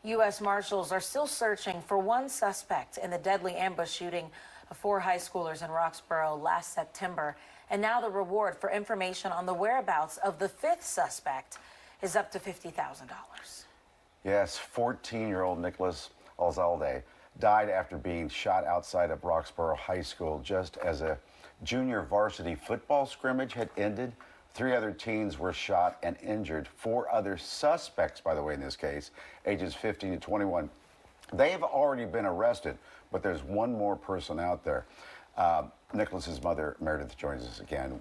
U.S. Marshals are still searching for one suspect in the deadly ambush shooting of 4 high schoolers in Roxborough last September. And now the reward for information on the whereabouts of the 5th suspect is up to $50,000. Yes, 14-year-old Nicolas Elizalde died after being shot outside of Roxborough High School just as a junior varsity football scrimmage had ended. 3 other teens were shot and injured. 4 other suspects, by the way, in this case, ages 15 to 21. They have already been arrested, but there's one more person out there. Nicolas's mother, Meredith, joins us again.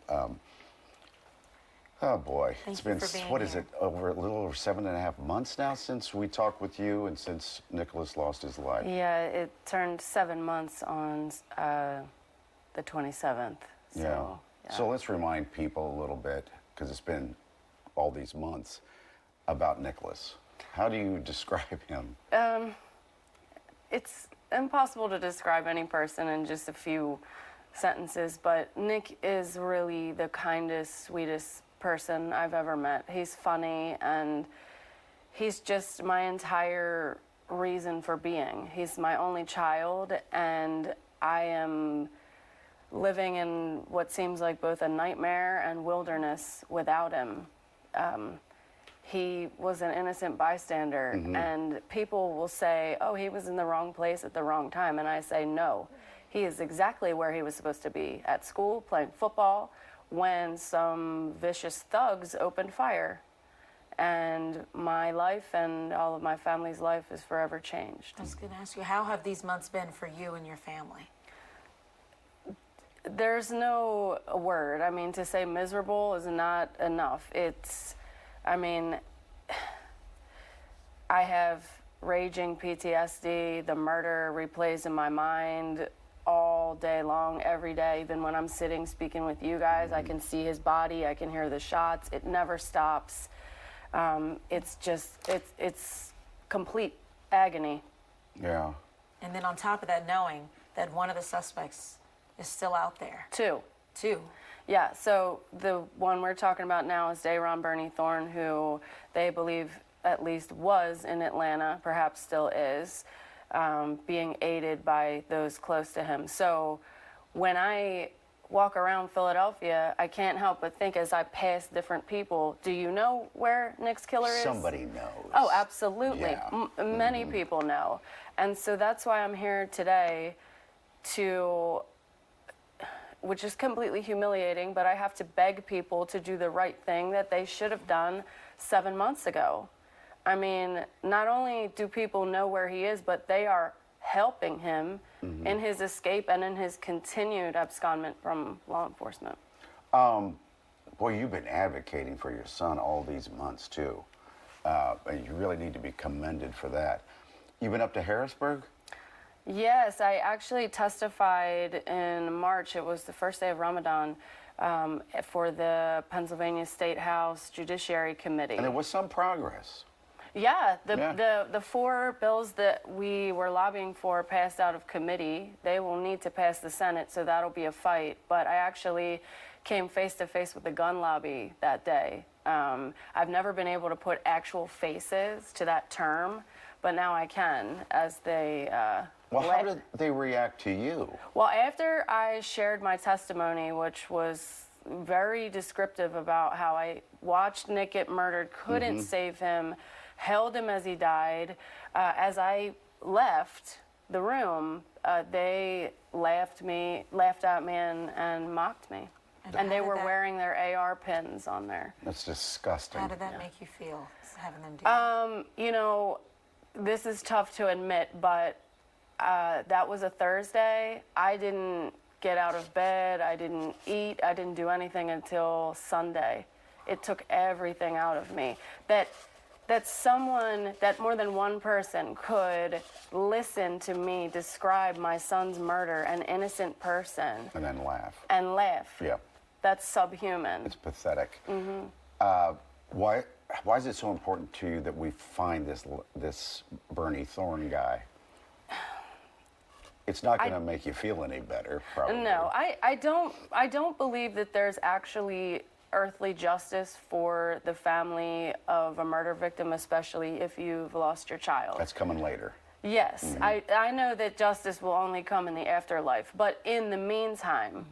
Oh boy, Thank it's been, what is it, over a little over 7.5 months now since we talked with you and since Nicolas lost his life. Yeah, it turned 7 months on the 27th. So, yeah. So let's remind people a little bit, because it's been all these months, about Nicolas. How do you describe him? It's impossible to describe any person in just a few sentences, but Nick is really the kindest, sweetest person I've ever met. He's funny, and he's just my entire reason for being. He's my only child, and I am living in what seems like both a nightmare and wilderness without him. He was an innocent bystander, and people will say, oh, he was in the wrong place at the wrong time, and I say, no. He is exactly where he was supposed to be, at school, playing football, when some vicious thugs opened fire. And my life and all of my family's life is forever changed. I was going to ask you, how have these months been for you and your family? There's no word. I mean, to say miserable is not enough. I mean, I have raging PTSD. The murder replays in my mind all day long, every day. Even when I'm sitting speaking with you guys, I can see his body, I can hear the shots. It never stops. It's complete agony. Yeah. And then on top of that, knowing that one of the suspects is still out there. Two. Yeah, so the one we're talking about now is Dayron Bernie Thorne, who they believe at least was in Atlanta, perhaps still is, being aided by those close to him. So when I walk around Philadelphia, I can't help but think as I pass different people, do you know where Nick's killer is? Somebody knows. Oh, absolutely. Yeah. Many people know. And so that's why I'm here today which is completely humiliating, but I have to beg people to do the right thing that they should have done 7 months ago. I mean, not only do people know where he is, but they are helping him in his escape and in his continued abscondment from law enforcement. Boy, you've been advocating for your son all these months, too. And you really need to be commended for that. You've been up to Harrisburg? Yes, I actually testified in March. It was the first day of Ramadan for the Pennsylvania State House Judiciary Committee. And there was some progress. Yeah, the 4 bills that we were lobbying for passed out of committee. They will need to pass the Senate, so that'll be a fight. But I actually came face to face with the gun lobby that day. I've never been able to put actual faces to that term, but now I can, as they... Well, how did they react to you? Well, after I shared my testimony, which was very descriptive about how I watched Nick get murdered, couldn't save him, held him as he died, as I left the room, they laughed at me and mocked me. And they were wearing their AR pins on there. That's disgusting. How did that make you feel, having them do that? You know, this is tough to admit, but that was a Thursday. I didn't get out of bed. I didn't eat. I didn't do anything until Sunday. It took everything out of me. That more than one person could listen to me describe my son's murder, an innocent person. And then laugh. And laugh. Yeah. That's subhuman. It's pathetic. Why is it so important to you that we find this Bernie Thorne guy? It's not going to make you feel any better, probably. No, I don't believe that there's actually earthly justice for the family of a murder victim, especially if you've lost your child. That's coming later. Yes, I know that justice will only come in the afterlife, but in the meantime,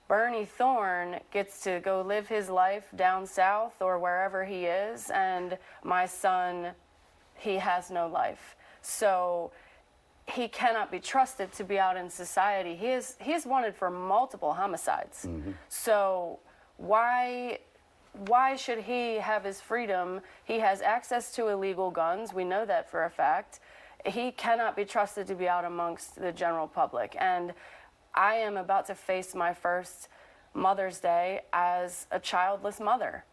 Bernie Thorne gets to go live his life down south or wherever he is, and my son, he has no life. So he cannot be trusted to be out in society. He is wanted for multiple homicides. So why should he have his freedom? He has access to illegal guns. We know that for a fact. He cannot be trusted to be out amongst the general public. And I am about to face my first Mother's Day as a childless mother.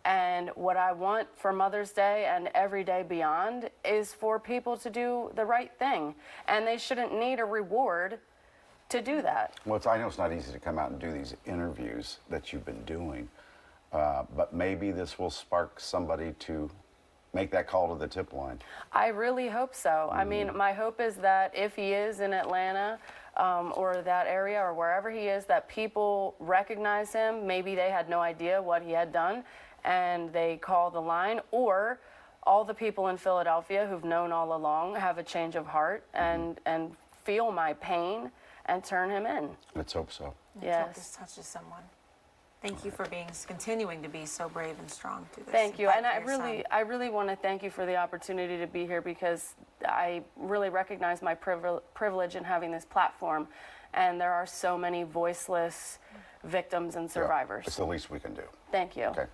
And what I want for Mother's Day and every day beyond is for people to do the right thing. And they shouldn't need a reward to do that. Well, I know it's not easy to come out and do these interviews that you've been doing, but maybe this will spark somebody to make that call to the tip line. I really hope so. I mean, my hope is that if he is in Atlanta or that area or wherever he is, that people recognize him. Maybe they had no idea what he had done and they call the line, or all the people in Philadelphia who've known all along have a change of heart and feel my pain and turn him in. Let's hope so. Let's hope Yes. this touches someone. Thank you for continuing to be so brave and strong through this. Thank you, fight and for your son. I really want to thank you for the opportunity to be here, because I really recognize my privilege in having this platform, and there are so many voiceless victims and survivors. It's the least we can do. Thank you. Okay.